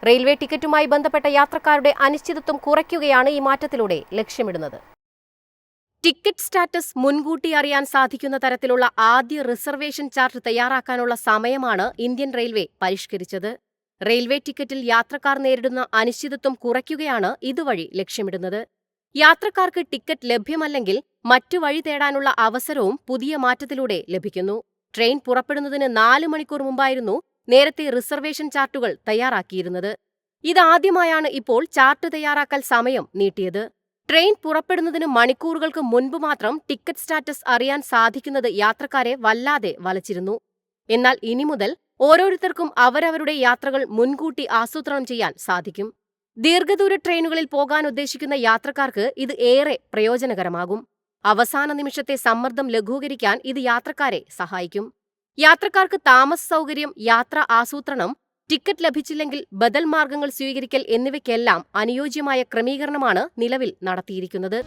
Railway ടിക്കറ്റുമായി ബന്ധപ്പെട്ട യാത്രക്കാരുടെ അനിശ്ചിതത്വം കുറയ്ക്കുകയാണ് ഈ മാറ്റത്തിലൂടെ ലക്ഷ്യമിടുന്നത്. ടിക്കറ്റ് സ്റ്റാറ്റസ് മുൻകൂട്ടി അറിയാൻ സാധിക്കുന്ന തരത്തിലുള്ള ആദ്യ റിസർവേഷൻ ചാർട്ട് തയ്യാറാക്കാനുള്ള സമയമാണ് ഇന്ത്യൻ റെയിൽവേ പരിഷ്കരിച്ചത്. റെയിൽവേ ടിക്കറ്റിൽ യാത്രക്കാർ നേരിടുന്ന അനിശ്ചിതത്വം കുറയ്ക്കുകയാണ് ഇതുവഴി ലക്ഷ്യമിടുന്നത്. യാത്രക്കാർക്ക് ടിക്കറ്റ് ലഭ്യമല്ലെങ്കിൽ മറ്റു വഴി തേടാനുള്ള അവസരവും പുതിയ മാറ്റത്തിലൂടെ ലഭിക്കുന്നു. ട്രെയിൻ പുറപ്പെടുന്നതിന് 4 മണിക്കൂർ മുമ്പായിരുന്നു നേരത്തെ റിസർവേഷൻ ചാർട്ടുകൾ തയ്യാറാക്കിയിരുന്നത്. ഇതാദ്യമായാണ് ഇപ്പോൾ ചാർട്ട് തയ്യാറാക്കൽ സമയം നീട്ടിയത്. ട്രെയിൻ പുറപ്പെടുന്നതിന് മണിക്കൂറുകൾക്ക് മുൻപ് മാത്രം ടിക്കറ്റ് സ്റ്റാറ്റസ് അറിയാൻ സാധിക്കുന്നത് യാത്രക്കാരെ വല്ലാതെ വലച്ചിരുന്നു. എന്നാൽ ഇനി മുതൽ ഓരോരുത്തർക്കും അവരവരുടെ യാത്രകൾ മുൻകൂട്ടി ആസൂത്രണം ചെയ്യാൻ സാധിക്കും. ദീർഘദൂര ട്രെയിനുകളിൽ പോകാൻ ഉദ്ദേശിക്കുന്ന യാത്രക്കാർക്ക് ഇത് ഏറെ പ്രയോജനകരമാകും. അവസാന നിമിഷത്തെ സമ്മർദ്ദം ലഘൂകരിക്കാൻ ഇത് യാത്രക്കാരെ സഹായിക്കും. യാത്രക്കാർക്ക് താമസ സൗകര്യം, യാത്രാ ആസൂത്രണം, ടിക്കറ്റ് ലഭിച്ചില്ലെങ്കിൽ ബദൽ മാർഗങ്ങൾ സ്വീകരിക്കൽ എന്നിവയ്ക്കെല്ലാം അനുയോജ്യമായ ക്രമീകരണമാണ് നിലവിൽ നടത്തിയിരിക്കുന്നത്.